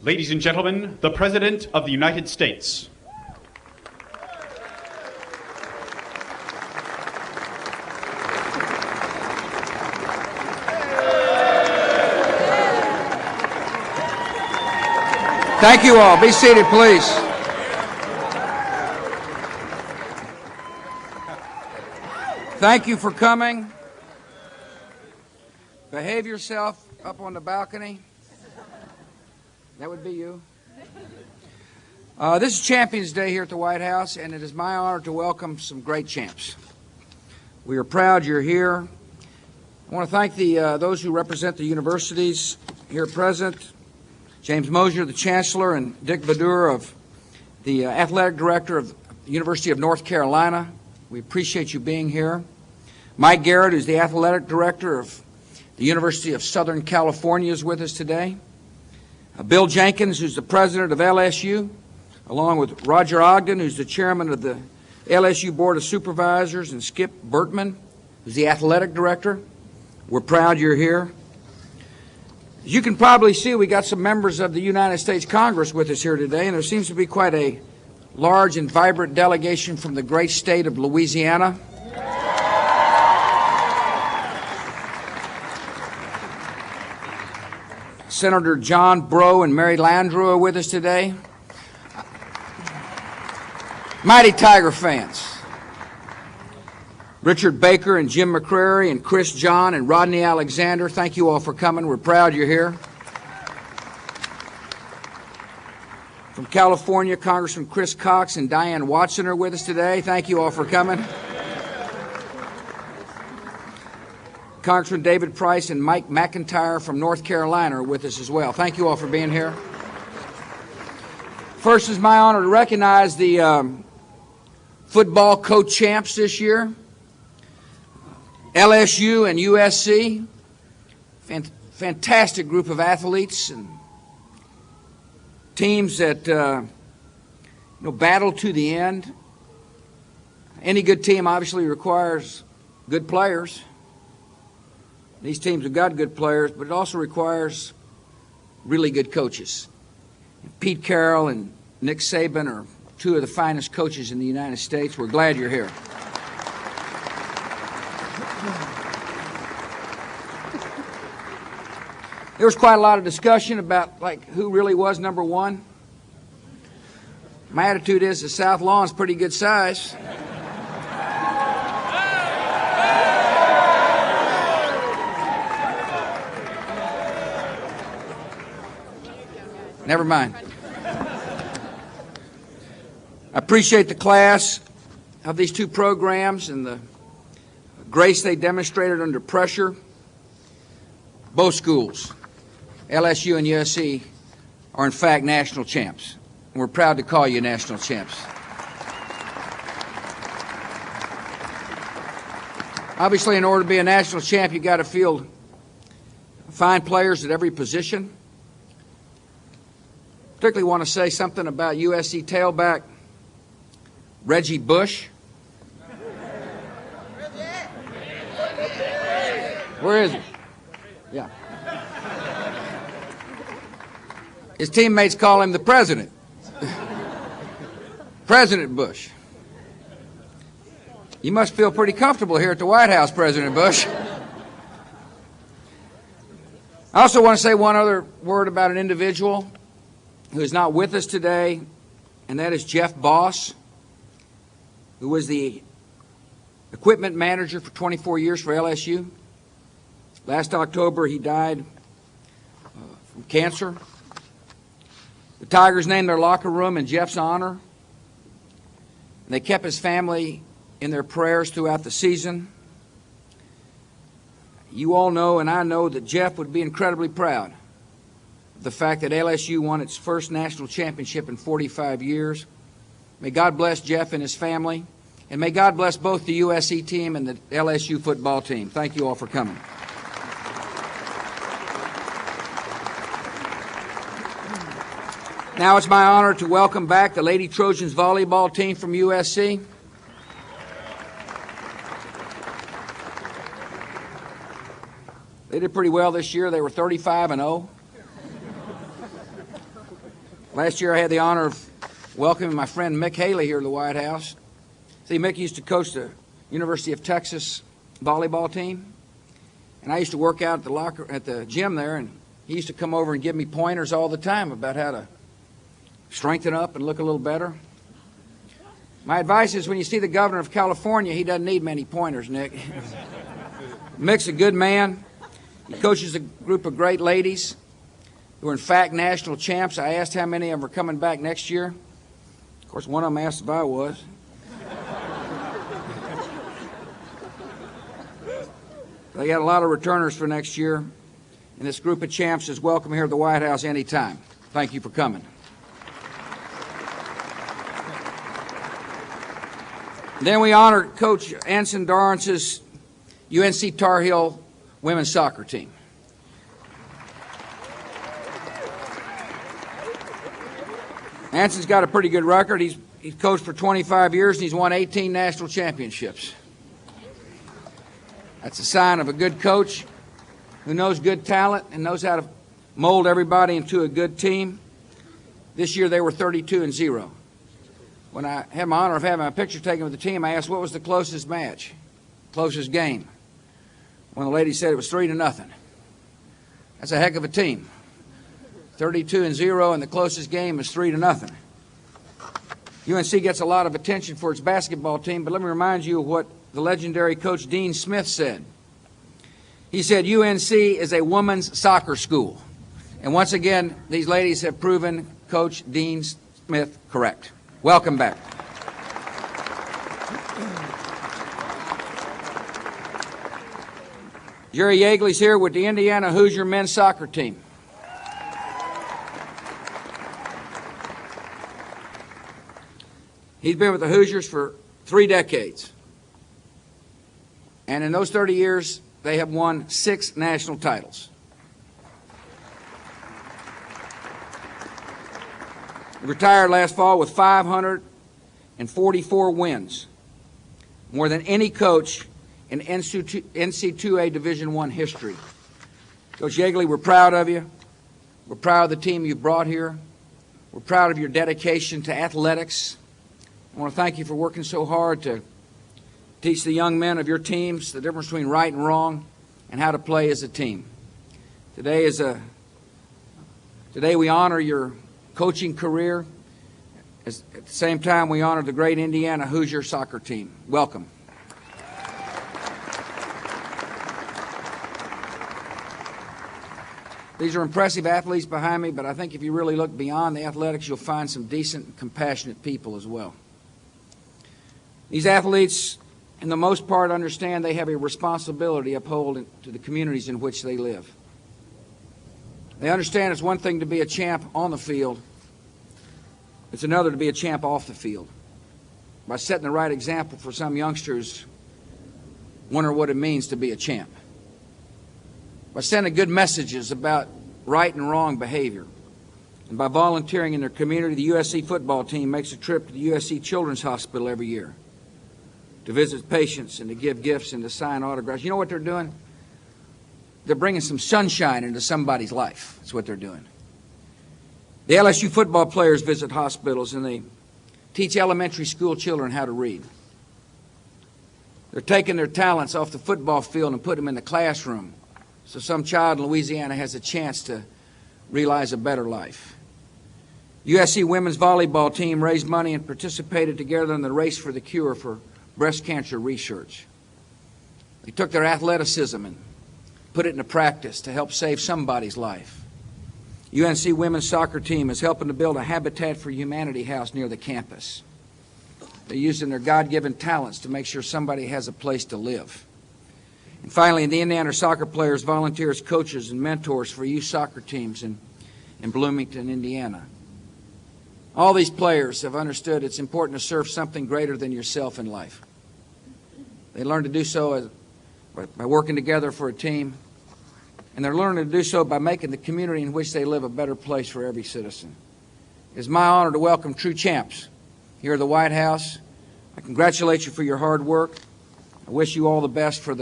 Ladies and gentlemen, the President of the United States. Thank you all. Be seated, please. Thank you for coming. Behave yourself up on the balcony. That would be you. This is Champions Day here at the White House, and it is my honor to welcome some great champs. We are proud you're here. I want to thank those who represent the universities here present. James Mosier, the Chancellor, and Dick Badur, of the Athletic Director of the University of North Carolina. We appreciate you being here. Mike Garrett, who's the Athletic Director of the University of Southern California, is with us today. Bill Jenkins, who's the President of LSU, along with Roger Ogden, who's the Chairman of the LSU Board of Supervisors, and Skip Bertman, who's the Athletic Director. We're proud you're here. As you can probably see, we got some members of the United States Congress with us here today, and there seems to be quite a large and vibrant delegation from the great state of Louisiana. Senator John Breaux and Mary Landrieu are with us today. Mighty Tiger fans. Richard Baker and Jim McCrary and Chris John and Rodney Alexander, thank you all for coming. We're proud you're here. From California, Congressman Chris Cox and Diane Watson are with us today. Thank you all for coming. Congressman David Price and Mike McIntyre from North Carolina are with us as well. Thank you all for being here. First, it's my honor to recognize the football co-champs this year. LSU and USC, fantastic group of athletes and teams that battle to the end. Any good team obviously requires good players. These teams have got good players, but it also requires really good coaches. Pete Carroll and Nick Saban are two of the finest coaches in the United States. We're glad you're here. There was quite a lot of discussion about who really was number one. My attitude is the South Lawn's pretty good size. Never mind. I appreciate the class of these two programs and the grace they demonstrated under pressure. Both schools, LSU and USC, are in fact national champs. And we're proud to call you national champs. Obviously, in order to be a national champ, you've got to field fine players at every position. Particularly want to say something about USC tailback Reggie Bush. Where is he? Yeah. His teammates call him the President. President Bush. You must feel pretty comfortable here at the White House, President Bush. I also want to say one other word about an individual who is not with us today, and that is Jeff Boss, who was the equipment manager for 24 years for LSU. Last October, he died from cancer. The Tigers named their locker room in Jeff's honor. And they kept his family in their prayers throughout the season. You all know, and I know, that Jeff would be incredibly proud of the fact that LSU won its first national championship in 45 years. May God bless Jeff and his family, and may God bless both the USC team and the LSU football team. Thank you all for coming. Now it's my honor to welcome back the Lady Trojans volleyball team from USC. They did pretty well this year. They were 35-0. Last year I had the honor of welcoming my friend Mick Haley here to the White House. See, Mick used to coach the University of Texas volleyball team, and I used to work out at the gym there, and he used to come over and give me pointers all the time about how to strengthen up and look a little better. My advice is when you see the governor of California, he doesn't need many pointers, Nick. Mick's a good man. He coaches a group of great ladies who are in fact national champs. I asked how many of them are coming back next year. Of course, one of them asked if I was. They got a lot of returners for next year, and this group of champs is welcome here at the White House anytime. Thank you for coming. Then we honor Coach Anson Dorrance's UNC Tar Heel women's soccer team. Anson's got a pretty good record. He's coached for 25 years, and he's won 18 national championships. That's a sign of a good coach who knows good talent and knows how to mold everybody into a good team. This year they were 32-0. When I had my honor of having a picture taken with the team, I asked what was the closest match, closest game. One of the ladies said it was 3-0. That's a heck of a team. 32-0, and the closest game is 3-0. UNC gets a lot of attention for its basketball team, but let me remind you of what the legendary Coach Dean Smith said. He said UNC is a women's soccer school. And once again, these ladies have proven Coach Dean Smith correct. Welcome back. Jerry Yeagley's here with the Indiana Hoosier men's soccer team. He's been with the Hoosiers for 3 decades. And in those 30 years, they have won 6 national titles. He retired last fall with 544 wins, more than any coach in NC2A Division I history. Coach Yeagley, we're proud of you. We're proud of the team you've brought here. We're proud of your dedication to athletics. I want to thank you for working so hard to teach the young men of your teams the difference between right and wrong and how to play as a team. Today we honor your coaching career. At the same time, we honor the great Indiana Hoosier soccer team. Welcome. These are impressive athletes behind me, but I think if you really look beyond the athletics, you'll find some decent and compassionate people as well. These athletes, in the most part, understand they have a responsibility to uphold to the communities in which they live. They understand it's one thing to be a champ on the field. It's another to be a champ off the field. By setting the right example for some youngsters, wonder what it means to be a champ. By sending good messages about right and wrong behavior. And by volunteering in their community, the USC football team makes a trip to the USC Children's Hospital every year to visit patients and to give gifts and to sign autographs. You know what they're doing? They're bringing some sunshine into somebody's life. That's what they're doing. The LSU football players visit hospitals and they teach elementary school children how to read. They're taking their talents off the football field and putting them in the classroom so some child in Louisiana has a chance to realize a better life. USC women's volleyball team raised money and participated together in the race for the cure for breast cancer research. They took their athleticism and put it into practice to help save somebody's life. UNC women's soccer team is helping to build a Habitat for Humanity house near the campus. They're using their God-given talents to make sure somebody has a place to live. And finally, the Indiana soccer players volunteer as coaches and mentors for youth soccer teams in Bloomington, Indiana. All these players have understood it's important to serve something greater than yourself in life. They learn to do so by working together for a team, and they're learning to do so by making the community in which they live a better place for every citizen. It is my honor to welcome true champs here at the White House. I congratulate you for your hard work. I wish you all the best for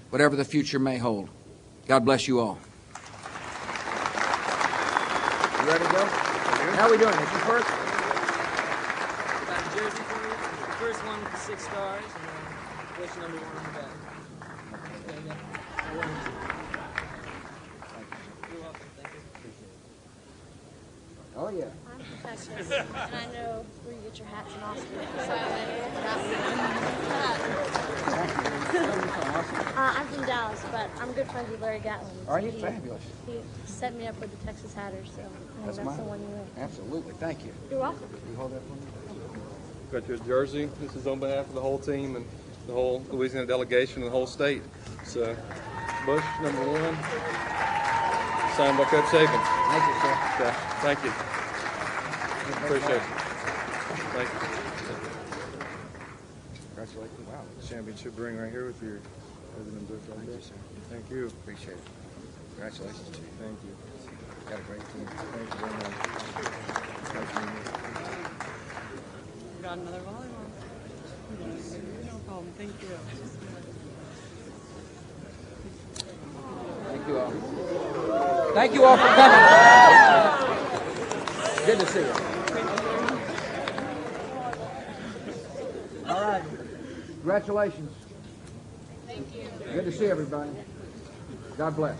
whatever the future may hold. God bless you all. You ready to go? How are we doing? Is you first? Got a jersey for you. The first one with the 6 stars, and then wish number 1 on the back. There you go. You're welcome. Thank you. Oh, yeah. I'm from Texas, and I know where you get your hats and Oscars. I'm from Dallas, but I'm good friends with Larry Gatlin. Are you? Fabulous. He set me up with the Texas Hatters, so I think that's the mine. one you win. Absolutely. Thank you. You're welcome. You hold that for me? Got your jersey. This is on behalf of the whole team and the whole Louisiana delegation and the whole state. So, Bush, number 1, signed by Coach Saban. Thank you, sir. Okay, thank you. Appreciate it. Thank you. Congratulations. Wow. Championship ring right here with your President Bush right there. Thank you. Appreciate it. Congratulations to you. Thank you. Got a great team. Thank you very much. Got another volleyball. No problem. Thank you. Thank you all. Thank you all for coming. Good to see you. All right. Congratulations. Thank you. Good to see everybody. God bless.